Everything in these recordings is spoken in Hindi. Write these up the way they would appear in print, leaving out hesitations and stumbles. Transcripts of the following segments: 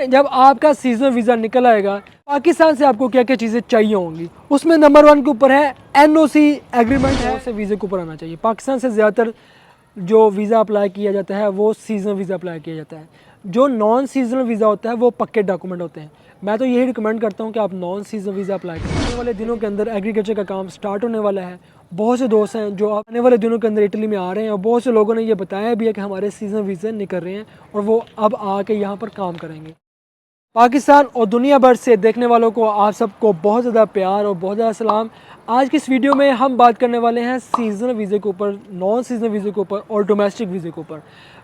जब आपका सीजनल वीज़ा निकल आएगा, पाकिस्तान से आपको क्या क्या चीज़ें चाहिए होंगी, उसमें नंबर 1 के ऊपर है एनओसी एग्रीमेंट है, से वीज़े के ऊपर आना चाहिए। पाकिस्तान से ज़्यादातर जो वीज़ा अप्लाई किया जाता है वो सीजनल वीज़ा अप्लाई किया जाता है। जो नॉन सीजनल वीज़ा होता है वो पक्के डॉक्यूमेंट होते हैं। मैं तो यही रिकमेंड करता हूँ कि आप नॉन सीजनल वीज़ा अप्लाई करें। आने वाले दिनों के अंदर एग्रीकल्चर का काम स्टार्ट होने वाला है। बहुत से दोस्त हैं जो आने वाले दिनों के अंदर इटली में आ रहे हैं और बहुत से लोगों ने ये बताया भी है कि हमारे सीजनल वीज़े निकल रहे हैं और वो अब आके यहाँ पर काम करेंगे। पाकिस्तान और दुनिया भर से देखने वालों को आप सबको बहुत ज़्यादा प्यार और बहुत ज़्यादा सलाम। आज की इस वीडियो में हम बात करने वाले हैं सीजनल वीज़े के ऊपर, नॉन सीजनल वीज़े के ऊपर और डोमेस्टिक वीज़े के ऊपर।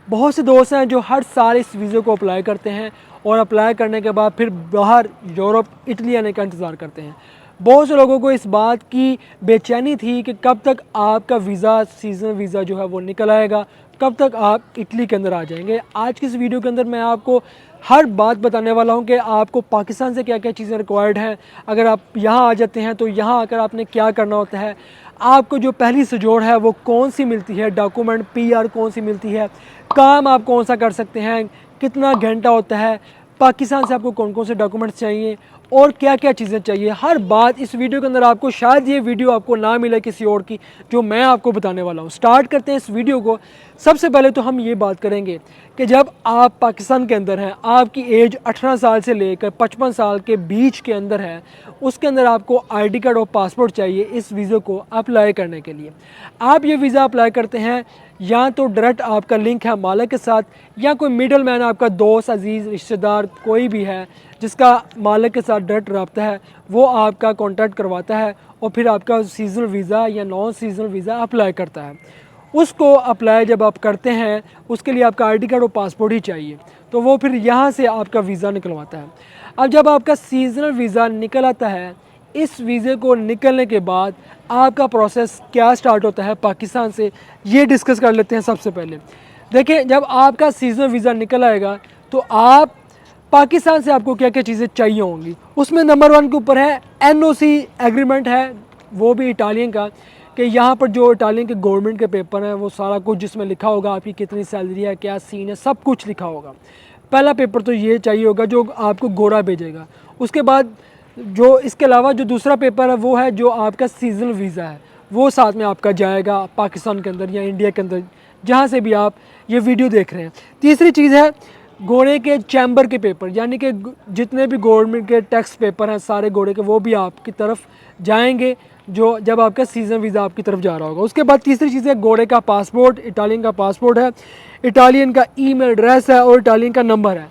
बहुत से दोस्त हैं जो हर साल इस वीज़े को अप्लाई करते हैं और अप्लाई करने के बाद फिर बाहर यूरोप, इटली आने का इंतज़ार करते हैं। बहुत से लोगों को इस बात की बेचैनी थी कि कब तक आपका वीज़ा, सीजनल वीज़ा जो है वो निकल आएगा, कब तक आप इटली के अंदर आ जाएंगे। आज की इस वीडियो के अंदर मैं आपको हर बात बताने वाला हूं कि आपको पाकिस्तान से क्या क्या चीज़ें रिक्वायर्ड हैं। अगर आप यहाँ आ जाते हैं तो यहाँ आकर आपने क्या करना होता है, आपको जो पहली सजोड़ है वो कौन सी मिलती है, डॉक्यूमेंट पीआर कौन सी मिलती है, काम आप कौन सा कर सकते हैं, कितना घंटा होता है, पाकिस्तान से आपको कौन कौन से डॉक्यूमेंट्स चाहिए और क्या क्या चीज़ें चाहिए, हर बात इस वीडियो के अंदर आपको, शायद ये वीडियो आपको ना मिले किसी और की, जो मैं आपको बताने वाला हूँ। स्टार्ट करते हैं इस वीडियो को। सबसे पहले तो हम ये बात करेंगे कि जब आप पाकिस्तान के अंदर हैं, आपकी एज 18 साल से लेकर 55 साल के बीच के अंदर है, उसके अंदर आपको आईडी कार्ड और पासपोर्ट चाहिए इस वीज़े को अप्लाई करने के लिए। आप ये वीज़ा अप्लाई करते हैं या तो डायरेक्ट आपका लिंक है मालिक के साथ, या कोई मिडल मैन आपका दोस्त, अजीज़, रिश्तेदार कोई भी है जिसका मालिक के साथ डायरेक्ट रब्ता है, वो आपका कॉन्टैक्ट करवाता है और फिर आपका सीजनल वीज़ा या नॉन सीजनल वीज़ा अप्लाई करता है। उसको अप्लाई जब आप करते हैं, उसके लिए आपका आईडी कार्ड और पासपोर्ट ही चाहिए, तो वो फिर यहाँ से आपका वीज़ा निकलवाता है। अब जब आपका सीजनल वीज़ा निकल आता है, इस वीज़े को निकलने के बाद आपका प्रोसेस क्या स्टार्ट होता है पाकिस्तान से, ये डिस्कस कर लेते हैं। सबसे पहले देखिए, जब आपका सीजनल वीज़ा निकल आएगा तो आप पाकिस्तान से आपको क्या क्या चीज़ें चाहिए होंगी, उसमें नंबर 1 के ऊपर है एनओसी एग्रीमेंट है, वो भी इटालियन का, कि यहाँ पर जो इटालियन के गवर्नमेंट के पेपर हैं वो सारा कुछ जिसमें लिखा होगा आपकी कितनी सैलरी है, क्या सीन है, सब कुछ लिखा होगा। पहला पेपर तो ये चाहिए होगा जो आपको गोरा भेजेगा। उसके बाद जो इसके अलावा जो दूसरा पेपर है वो है जो आपका सीजनल वीज़ा है, वो साथ में आपका जाएगा पाकिस्तान के अंदर या इंडिया के अंदर, जहाँ से भी आप ये वीडियो देख रहे हैं। तीसरी चीज़ है घोड़े के चैम्बर के पेपर, यानी कि जितने भी गवर्नमेंट के टैक्स पेपर हैं सारे घोड़े के, वो भी आपकी तरफ जाएंगे जो जब आपका सीजन वीज़ा आपकी तरफ जा रहा होगा। उसके बाद तीसरी चीज़ है घोड़े का पासपोर्ट, इटालियन का पासपोर्ट है, इटालियन का ईमेल एड्रेस है और इटालियन का नंबर है।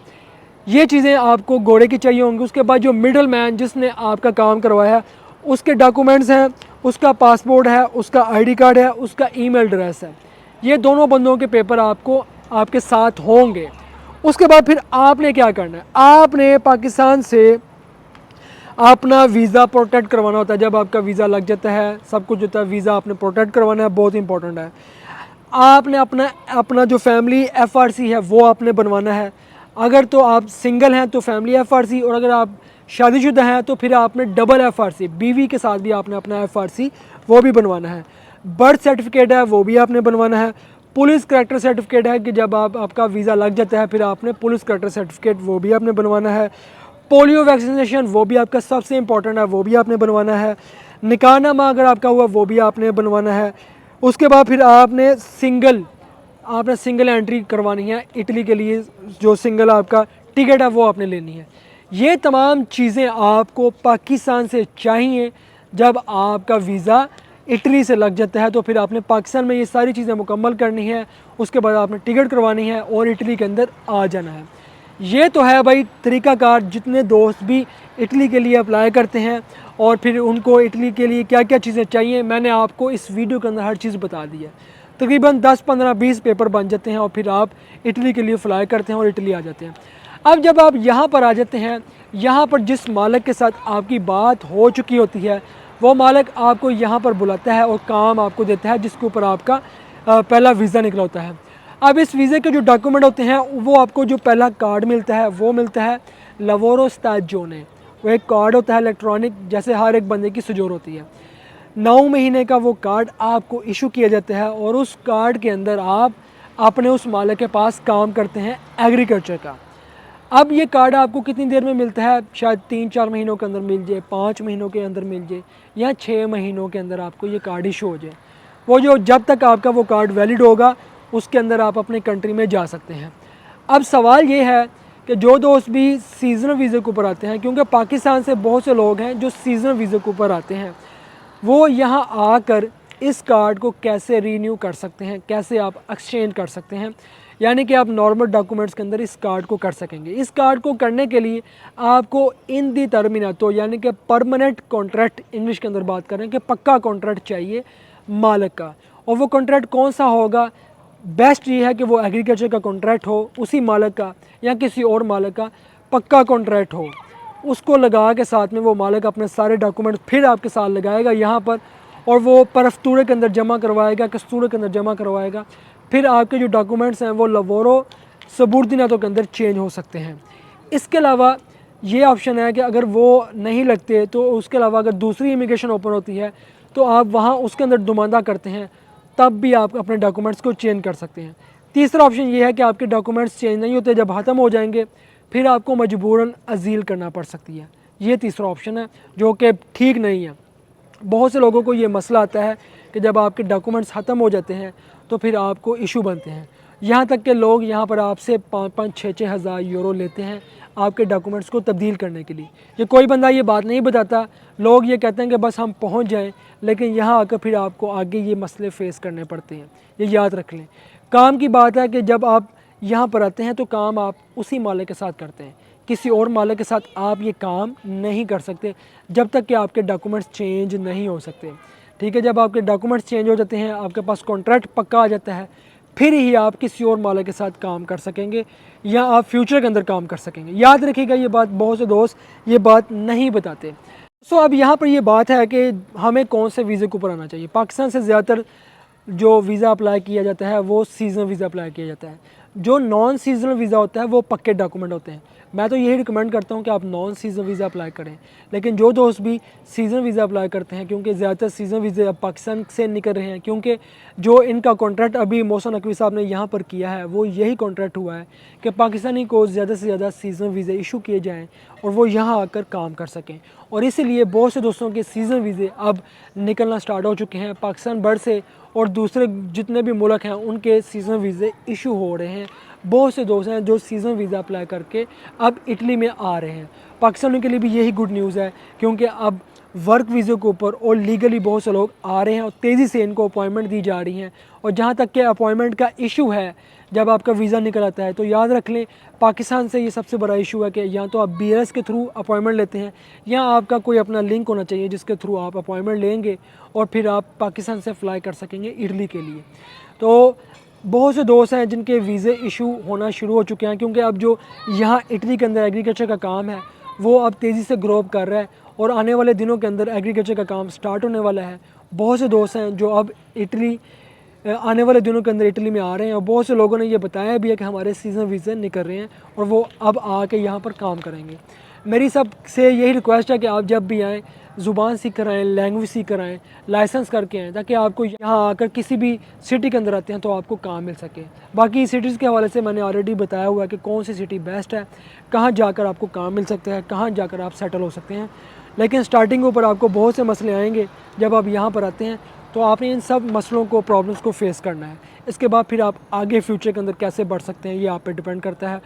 ये चीज़ें आपको घोड़े की चाहिए होंगी। उसके बाद जो मिडल मैन जिसने आपका काम करवाया है, उसके डॉक्यूमेंट्स हैं, उसका पासपोर्ट है, उसका आईडी कार्ड है, उसका ईमेल एड्रेस है। ये दोनों बंदों के पेपर आपको आपके साथ होंगे। उसके बाद फिर आपने क्या करना है, आपने पाकिस्तान से अपना वीज़ा प्रोटेक्ट करवाना होता है। जब आपका वीज़ा लग जाता है, सब कुछ होता है, वीज़ा आपने प्रोटेक्ट करवाना है, बहुत इंपॉर्टेंट है। आपने अपना जो फैमिली एफआरसी है वो आपने बनवाना है। अगर तो आप सिंगल हैं तो फैमिली एफआरसी, और अगर आप शादीशुदा हैं तो फिर आपने डबल एफआरसी, बीवी के साथ भी आपने अपना एफआरसी वो भी बनवाना है। बर्थ सर्टिफिकेट है वो भी आपने बनवाना है। पुलिस करैक्टर सर्टिफिकेट है कि जब आपका वीज़ा लग जाता है फिर आपने पुलिस करैक्टर सर्टिफिकेट वो भी आपने बनवाना है। पोलियो वैक्सीनेशन वो भी आपका सबसे इंपॉर्टेंट है, वो भी आपने बनवाना है। निकाहनामा अगर आपका हुआ वो भी आपने बनवाना है। उसके बाद फिर आपने सिंगल एंट्री करवानी है इटली के लिए, जो सिंगल आपका टिकट है वो आपने लेनी है। ये तमाम चीज़ें आपको पाकिस्तान से चाहिए। जब आपका वीज़ा इटली से लग जाता है तो फिर आपने पाकिस्तान में ये सारी चीज़ें मुकम्मल करनी है। उसके बाद आपने टिकट करवानी है और इटली के अंदर आ जाना है। ये तो है भाई तरीक़ाकार। जितने दोस्त भी इटली के लिए अप्लाई करते हैं और फिर उनको इटली के लिए क्या क्या चीज़ें चाहिए, मैंने आपको इस वीडियो के अंदर हर चीज़ बता दी है। तकरीबन 10, 15, 20 पेपर बन जाते हैं और फिर आप इटली के लिए फ़्लाई करते हैं और इटली आ जाते हैं। अब जब आप यहाँ पर आ जाते हैं, यहाँ पर जिस मालिक के साथ आपकी बात हो चुकी होती है, वो मालिक आपको यहाँ पर बुलाता है और काम आपको देता है जिसके ऊपर आपका पहला वीज़ा निकला होता है। अब इस वीज़े के जो डॉक्यूमेंट होते हैं वो आपको जो पहला कार्ड मिलता है वो मिलता है लवोरो स्टाजियोने। वो एक कार्ड होता है इलेक्ट्रॉनिक, जैसे हर एक बंदे की सजोर होती है। 9 महीने का वो कार्ड आपको इशू किया जाता है और उस कार्ड के अंदर आप अपने उस मालिक के पास काम करते हैं एग्रीकल्चर का। अब ये कार्ड आपको कितनी देर में मिलता है, शायद 3-4 महीनों के अंदर मिल जाए, 5 महीनों के अंदर मिल जाए, या 6 महीनों के अंदर आपको ये कार्ड इशू हो जाए। वो जो जब तक आपका वो कार्ड वैलिड होगा उसके अंदर आप अपनी कंट्री में जा सकते हैं। अब सवाल ये है कि जो दोस्त भी सीज़नल वीज़े के ऊपर आते हैं, क्योंकि पाकिस्तान से बहुत से लोग हैं जो सीज़नल वीज़े के ऊपर आते हैं, वो यहाँ आकर इस कार्ड को कैसे रीन्यू कर सकते हैं, कैसे आप एक्सचेंज कर सकते हैं, यानी कि आप नॉर्मल डॉक्यूमेंट्स के अंदर इस कार्ड को कर सकेंगे। इस कार्ड को करने के लिए आपको इन दी टर्मिनातो यानी कि परमानेंट कॉन्ट्रैक्ट, इंग्लिश के अंदर बात करें कि पक्का कॉन्ट्रैक्ट चाहिए मालिक का। और वो कॉन्ट्रैक्ट कौन सा होगा, बेस्ट ये है कि वो एग्रीकल्चर का कॉन्ट्रैक्ट हो, उसी मालिक का या किसी और मालिक का पक्का कॉन्ट्रैक्ट हो। उसको लगा के साथ में वो मालिक अपने सारे डॉक्यूमेंट फिर आपके साथ लगाएगा यहाँ पर, और वो परफ्तूरे के अंदर जमा करवाएगा, कस्तूरे के अंदर जमा करवाएगा। फिर आपके जो डॉक्यूमेंट्स हैं वो लवोरो सबूरदिनातों के अंदर चेंज हो सकते हैं। इसके अलावा ये ऑप्शन है कि अगर वो नहीं लगते तो उसके अलावा अगर दूसरी इमिग्रेशन ओपन होती है तो आप वहाँ उसके अंदर दुमानदा करते हैं, तब भी आप अपने डॉक्यूमेंट्स को चेंज कर सकते हैं। तीसरा ऑप्शन ये है कि आपके डॉक्यूमेंट्स चेंज नहीं होते, जब ख़त्म हो जाएंगे फिर आपको मजबूरन अजील करना पड़ सकती है। ये तीसरा ऑप्शन है जो कि ठीक नहीं है। बहुत से लोगों को ये मसला आता है कि जब आपके डॉक्यूमेंट्स ख़त्म हो जाते हैं तो फिर आपको इशू बनते हैं। यहाँ तक के लोग यहाँ पर आपसे 5-5, 6-6 हज़ार यूरो लेते हैं आपके डॉक्यूमेंट्स को तब्दील करने के लिए। ये कोई बंदा ये बात नहीं बताता, लोग ये कहते हैं कि बस हम पहुँच जाएँ, लेकिन यहाँ आकर फिर आपको आगे ये मसले फ़ेस करने पड़ते हैं। ये याद रख लें। काम की बात है कि जब आप यहाँ पर आते हैं तो काम आप उसी मालिक के साथ करते हैं, किसी और मालिक के साथ आप ये काम नहीं कर सकते जब तक कि आपके डॉक्यूमेंट्स चेंज नहीं हो सकते। ठीक है, जब आपके डॉक्यूमेंट्स चेंज हो जाते हैं, आपके पास कॉन्ट्रैक्ट पक्का आ जाता है, फिर ही आप किसी और मालिक के साथ काम कर सकेंगे या आप फ्यूचर के अंदर काम कर सकेंगे। याद रखिएगा ये बात, बहुत से दोस्त ये बात नहीं बताते। अब यहाँ पर ये बात है कि हमें कौन से वीज़े के ऊपर आना चाहिए। पाकिस्तान से ज़्यादातर जो वीज़ा अप्लाई किया जाता है वो सीज़नल वीज़ा अप्लाई किया जाता है। जो नॉन सीज़नल वीज़ा होता है वो पक्के डॉक्यूमेंट होते हैं। मैं तो यही रिकमेंड करता हूँ कि आप नॉन सीज़नल वीज़ा अप्लाई करें। लेकिन जो दोस्त भी सीज़नल वीज़ा अप्लाई करते हैं, क्योंकि ज़्यादातर सीज़नल वीज़े अब पाकिस्तान से निकल रहे हैं, क्योंकि जो इनका कॉन्ट्रैक्ट अभी मोहसिन नकवी साहब ने यहाँ पर किया है वो यही कॉन्ट्रैक्ट हुआ है कि पाकिस्तानी को ज़्यादा से ज़्यादा सीज़नल वीज़े इशू किए जाएँ और वो यहाँ आकर काम कर सकें। और इसीलिए बहुत से दोस्तों के सीज़नल वीज़े अब निकलना स्टार्ट हो चुके हैं। पाकिस्तान भर से और दूसरे जितने भी मुल्क हैं उनके सीज़नल वीज़े इशू हो रहे हैं। बहुत से दोस्त हैं जो सीज़नल वीज़ा अप्लाई करके अब इटली में आ रहे हैं। पाकिस्तानियों के लिए भी यही गुड न्यूज़ है, क्योंकि अब वर्क वीज़े के ऊपर और लीगली बहुत से लोग आ रहे हैं और तेज़ी से इनको अपॉइंटमेंट दी जा रही हैं। और जहाँ तक कि अपॉइंटमेंट का इशू है, जब आपका वीज़ा निकल आता है तो याद रख लें पाकिस्तान से ये सबसे बड़ा इशू है कि या तो आप BLS के थ्रू अपॉइंटमेंट लेते हैं या आपका कोई अपना लिंक होना चाहिए जिसके थ्रू आप अपॉइंटमेंट लेंगे और फिर आप पाकिस्तान से फ़्लाई कर सकेंगे इटली के लिए। तो बहुत से दोस्त हैं जिनके वीज़े इशू होना शुरू हो चुके हैं, क्योंकि अब जो यहाँ इटली के अंदर एग्रीकल्चर का काम है वो अब तेज़ी से ग्रो अप कर रहा है और आने वाले दिनों के अंदर एग्रीकल्चर का काम स्टार्ट होने वाला है। बहुत से दोस्त हैं जो अब इटली आने वाले दिनों के अंदर इटली में आ रहे हैं और बहुत से लोगों ने ये बताया भी है कि हमारे सीज़नल वीज़े निकल रहे हैं और वो अब आके यहाँ पर काम करेंगे। मेरी सबसे यही रिक्वेस्ट है कि आप जब भी आएँ ज़ुबान सीख कर आएँ, लैंग्वेज सीख कर आएँ, लाइसेंस करके आएँ, ताकि आपको यहाँ आकर किसी भी सिटी के अंदर आते हैं तो आपको काम मिल सके। बाकी सिटीज़ के हवाले से मैंने ऑलरेडी बताया हुआ है कि कौन सी सिटी बेस्ट है, कहाँ जाकर आपको काम मिल सकता है, कहाँ जाकर आप सेटल हो सकते हैं। लेकिन स्टार्टिंग के ऊपर आपको बहुत से मसले आएंगे जब आप यहाँ पर आते हैं, तो आपने इन सब मसलों को, प्रॉब्लम्स को फेस करना है। इसके बाद फिर आप आगे फ्यूचर के अंदर कैसे बढ़ सकते हैं ये आप पे डिपेंड करता है।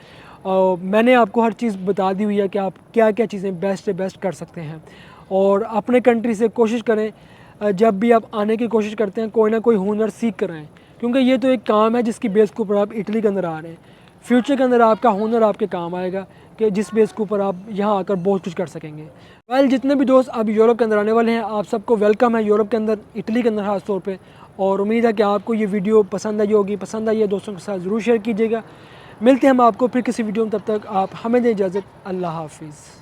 मैंने आपको हर चीज़ बता दी हुई है कि आप क्या क्या चीज़ें बेस्ट से बेस्ट कर सकते हैं। और अपने कंट्री से कोशिश करें, जब भी आप आने की कोशिश करते हैं कोई ना कोई हुनर सीख कर आएँ, क्योंकि ये तो एक काम है जिसकी बेस के ऊपर आप इटली के अंदर आ रहे हैं। फ्यूचर के अंदर आपका हुनर आपके काम आएगा कि जिस बेस के ऊपर आप यहाँ आकर बहुत कुछ कर सकेंगे। जितने भी दोस्त अब यूरोप के अंदर आने वाले हैं, आप सबको वेलकम है यूरोप के अंदर, इटली के अंदर ख़ास तौर पे। और उम्मीद है कि आपको ये वीडियो पसंद आई होगी। पसंद आई है दोस्तों के साथ ज़रूर शेयर कीजिएगा। मिलते हैं हम आपको फिर किसी वीडियो में, तब तक आप हमें दें इजाज़त। अल्लाह हाफिज़।